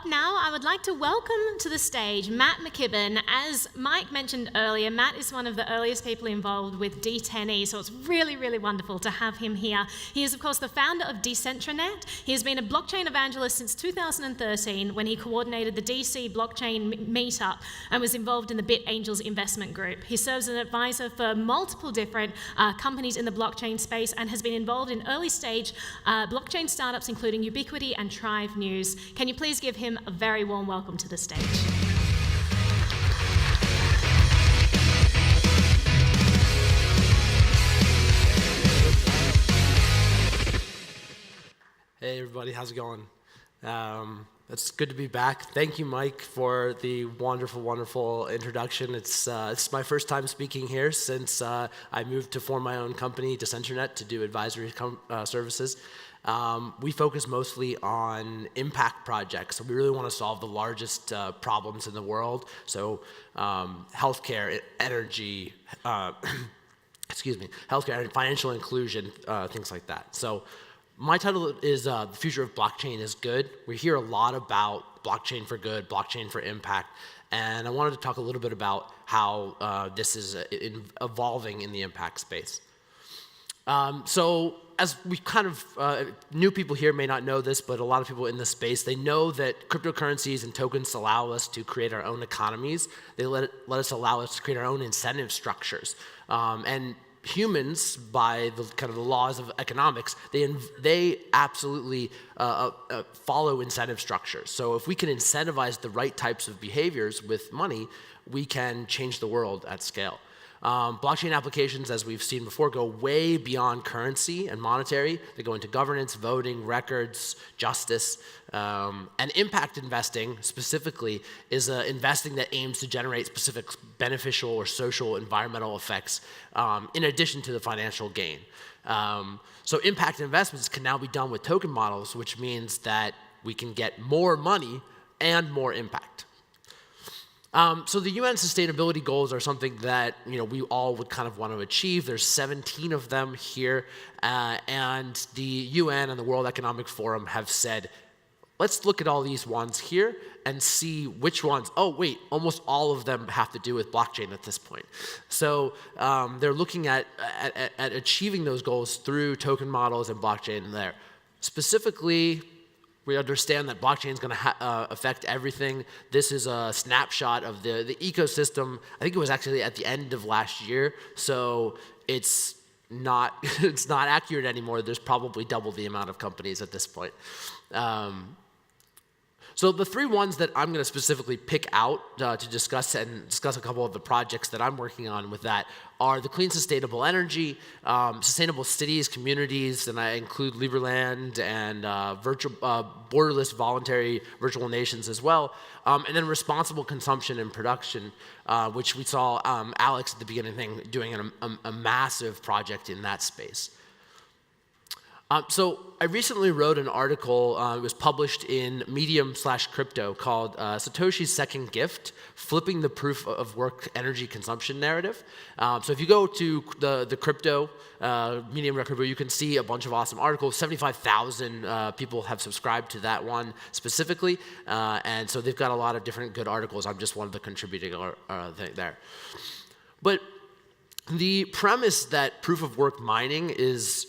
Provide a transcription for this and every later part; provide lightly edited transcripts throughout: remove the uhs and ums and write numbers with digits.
Up now, I would like to welcome to the stage Matt McKibbin. As Mike mentioned earlier, Matt is one of the earliest people involved with D10E, so it's really, really wonderful to have him here. He is, of course, the founder of DecentraNet. He has been a blockchain evangelist since 2013 when he coordinated the DC blockchain meetup and was involved in the BitAngels investment group. He serves as an advisor for multiple different companies in the blockchain space and has been involved in early stage blockchain startups, including Ubiquity and Trive News. Can you please give him a very warm welcome to the stage? Hey everybody, how's it going? It's good to be back. Thank you, Mike, for the wonderful, wonderful introduction. It's my first time speaking here since I moved to form my own company, DecentraNet, to do advisory services. We focus mostly on impact projects, so we really want to solve the largest problems in the world. So healthcare, energy, healthcare and financial inclusion, things like that. So my title is The Future of Blockchain is Good. We hear a lot about blockchain for good, blockchain for impact, and I wanted to talk a little bit about how this is evolving in the impact space. So as we kind of, new people here may not know this, but a lot of people in this space, they know that cryptocurrencies and tokens allow us to create our own economies. They let us allow us to create our own incentive structures. And humans, by the kind of the laws of economics, they absolutely follow incentive structures. So if we can incentivize the right types of behaviors with money, we can change the world at scale. Blockchain applications, as we've seen before, go way beyond currency and monetary. They go into governance, voting, records, justice, and impact investing specifically is investing that aims to generate specific beneficial or social environmental effects in addition to the financial gain. So impact investments can now be done with token models, which means that we can get more money and more impact. So the UN sustainability goals are something that we all would kind of want to achieve. There's 17 of them here, and the UN and the World Economic Forum have said, let's look at all these ones here and see which ones, oh wait, almost all of them have to do with blockchain at this point. So they're looking at achieving those goals through token models and blockchain there. Specifically, we understand that blockchain is going to affect everything. This is a snapshot of the ecosystem. I think it was actually at the end of last year, so it's not accurate anymore. There's probably double the amount of companies at this point. So the three ones that I'm going to specifically pick out to discuss a couple of the projects that I'm working on with that are the clean sustainable energy, sustainable cities, communities, and I include Liberland and borderless voluntary virtual nations as well, and then responsible consumption and production, which we saw Alex at the beginning doing a massive project in that space. So I recently wrote an article, it was published in Medium/Crypto called Satoshi's Second Gift, Flipping the Proof of Work Energy Consumption Narrative. So if you go to the crypto, Medium/Crypto, you can see a bunch of awesome articles. 75,000 people have subscribed to that one specifically, and so they've got a lot of different good articles. I'm just one of the contributing there. But the premise that proof of work mining is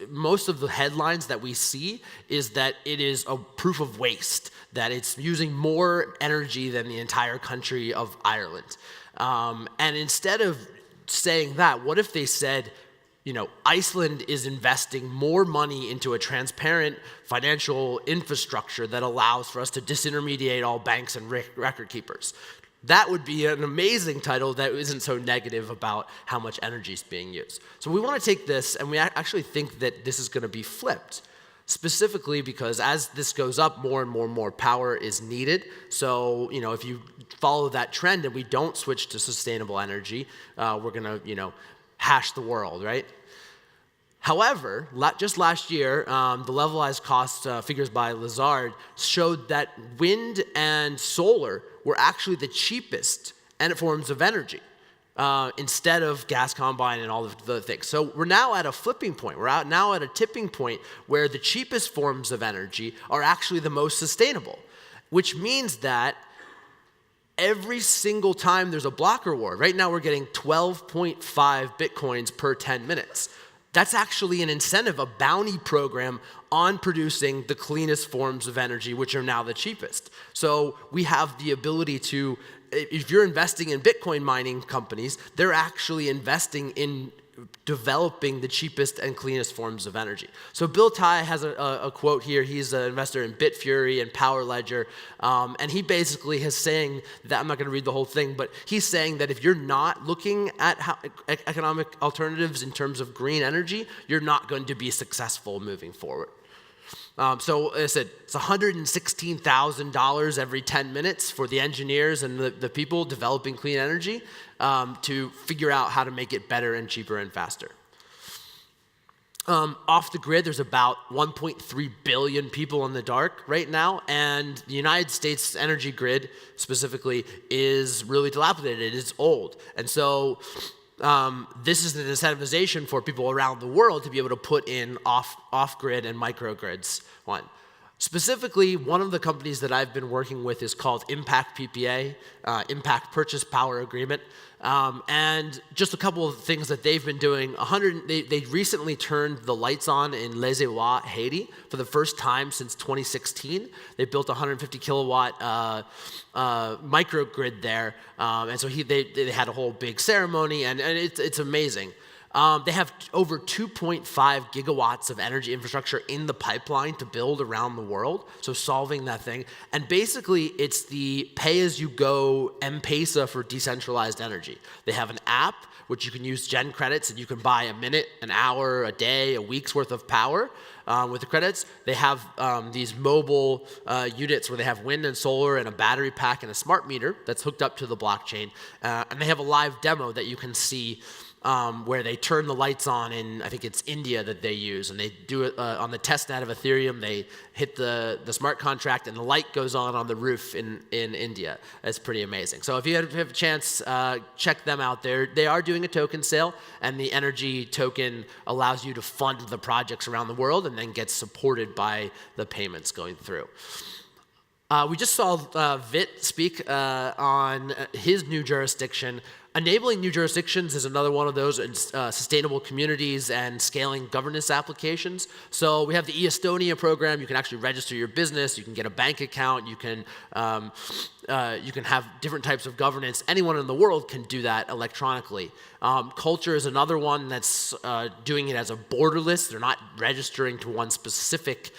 most of the headlines that we see is that it is a proof of waste, that it's using more energy than the entire country of Ireland. And instead of saying that, what if they said, Iceland is investing more money into a transparent financial infrastructure that allows for us to disintermediate all banks and record keepers? That would be an amazing title that isn't so negative about how much energy is being used. So we want to take this, and we actually think that this is going to be flipped, specifically because as this goes up, more and more power is needed. So, if you follow that trend and we don't switch to sustainable energy, we're going to, hash the world, right? However, just last year, the levelized cost figures by Lazard showed that wind and solar were actually the cheapest forms of energy instead of gas combine and all of the things. So we're now at a flipping point. We're now at a tipping point where the cheapest forms of energy are actually the most sustainable. which means that every single time there's a block reward, right now we're getting 12.5 Bitcoins per 10 minutes. That's actually an incentive, a bounty program on producing the cleanest forms of energy, which are now the cheapest. So we have the ability to, if you're investing in Bitcoin mining companies, they're actually investing in developing the cheapest and cleanest forms of energy. So Bill Tai has a quote here. He's an investor in Bitfury and Power Ledger, and he basically is saying that, I'm not going to read the whole thing, but he's saying that if you're not looking at economic alternatives in terms of green energy, you're not going to be successful moving forward. So as I said, it's $116,000 every 10 minutes for the engineers and the people developing clean energy to figure out how to make it better and cheaper and faster. Off the grid, there's about 1.3 billion people in the dark right now, and the United States energy grid specifically is really dilapidated. It's old. And so this is an incentivization for people around the world to be able to put in off-grid and microgrids. Specifically, one of the companies that I've been working with is called Impact PPA, Impact Purchase Power Agreement. And just a couple of things that they've been doing. They recently turned the lights on in Les Ilois, Haiti, for the first time since 2016. They built a 150 kilowatt microgrid there, and so they had a whole big ceremony, and it's amazing. They have over 2.5 gigawatts of energy infrastructure in the pipeline to build around the world, so solving that thing. And basically, it's the pay-as-you-go M-Pesa for decentralized energy. They have an app, which you can use Gen credits, and you can buy a minute, an hour, a day, a week's worth of power with the credits. They have these mobile units where they have wind and solar and a battery pack and a smart meter that's hooked up to the blockchain. And they have a live demo that you can see where they turn the lights on in, I think it's India that they use, and they do it on the testnet of Ethereum. They hit the smart contract, and the light goes on the roof in India. That's pretty amazing. So if you have a chance, check them out. They are doing a token sale, and the energy token allows you to fund the projects around the world and then gets supported by the payments going through. We just saw Vit speak on his new jurisdiction. Enabling new jurisdictions is another one of those, sustainable communities and scaling governance applications. So we have the eEstonia program. You can actually register your business. You can get a bank account. You can have different types of governance. Anyone in the world can do that electronically. Culture is another one that's doing it as a borderless. They're not registering to one specific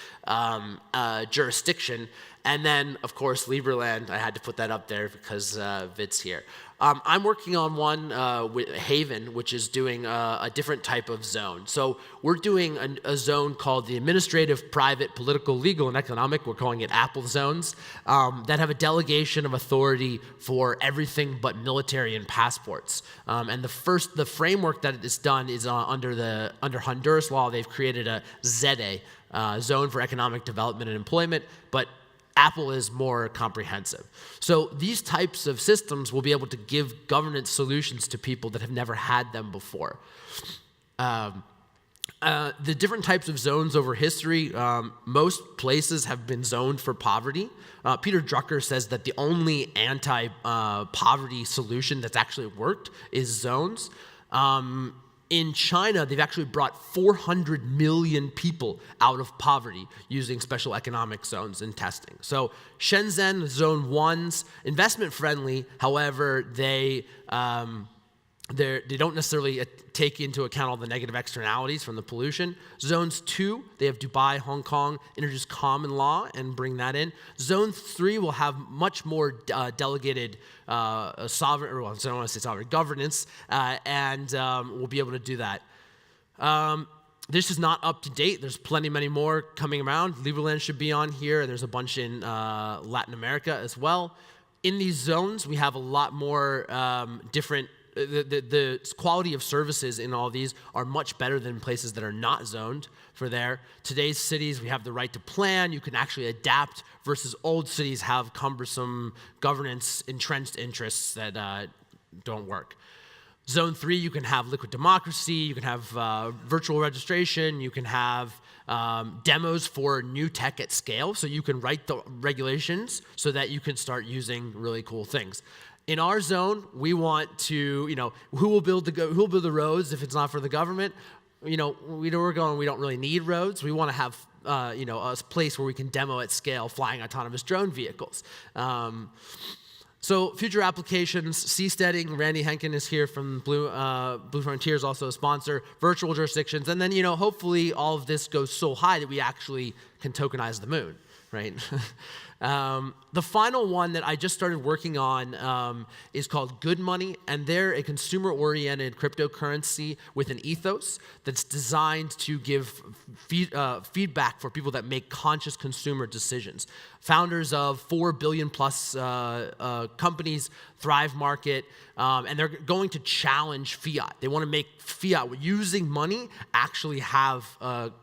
jurisdiction. And then, of course, Liberland. I had to put that up there because Vit's here. I'm working on one with Haven, which is doing a different type of zone. So we're doing a zone called the Administrative, Private, Political, Legal, and Economic. We're calling it Apple zones that have a delegation of authority for everything but military and passports. And the framework that is done is under Honduras law. They've created a ZE, Zone for Economic Development and Employment, but Apple is more comprehensive. So these types of systems will be able to give governance solutions to people that have never had them before. The different types of zones over history, most places have been zoned for poverty. Peter Drucker says that the only anti-poverty solution that's actually worked is zones. In China, they've actually brought 400 million people out of poverty using special economic zones and testing. So Shenzhen, Zone 1's investment friendly. However, they don't necessarily take into account all the negative externalities from the pollution. Zones 2, they have Dubai, Hong Kong, introduce common law and bring that in. Zone 3 will have much more delegated sovereign, or well, I don't want to say sovereign, governance, and we'll be able to do that. This is not up to date. There's many more coming around. Liberland should be on here. There's a bunch in Latin America as well. In these zones, we have a lot more different. The quality of services in all these are much better than places that are not zoned for there. Today's cities, we have the right to plan. You can actually adapt versus old cities have cumbersome governance, entrenched interests that don't work. Zone 3, you can have liquid democracy, you can have virtual registration, you can have demos for new tech at scale, so you can write the regulations so that you can start using really cool things. In our zone, we want to, who will build the roads if it's not for the government? We don't really need roads. We want to have a place where we can demo at scale flying autonomous drone vehicles. So future applications, seasteading, Randy Henkin is here from Blue Frontier, is also a sponsor, virtual jurisdictions, and then hopefully all of this goes so high that we actually can tokenize the moon, right? The final one that I just started working on is called Good Money, and they're a consumer-oriented cryptocurrency with an ethos that's designed to give feedback for people that make conscious consumer decisions. Founders of 4 billion plus companies, Thrive Market, and they're going to challenge fiat. They want to make fiat, using money, actually have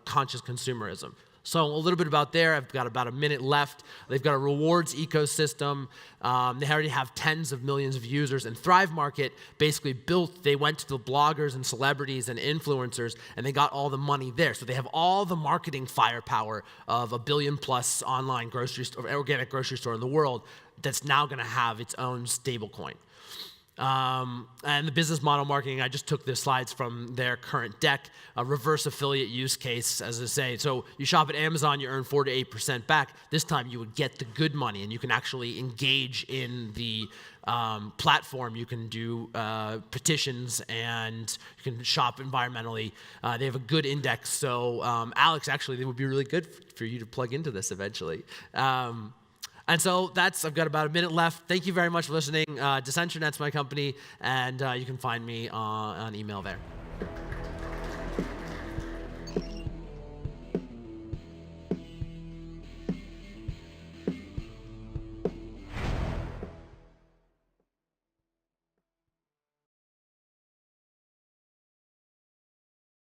conscious consumerism. So a little bit about there. I've got about a minute left. They've got a rewards ecosystem. They already have tens of millions of users. And Thrive Market basically they went to the bloggers and celebrities and influencers, and they got all the money there. So they have all the marketing firepower of a billion plus online organic grocery store in the world that's now going to have its own stable coin. And the business model marketing, I just took the slides from their current deck, a reverse affiliate use case, as I say. So you shop at Amazon, you earn 4 to 8% back. This time you would get the good money, and you can actually engage in the platform. You can do petitions, and you can shop environmentally. They have a good index. So Alex, actually, it would be really good for you to plug into this eventually. And so I've got about a minute left. Thank you very much for listening. DecentraNet's my company, and you can find me on email there.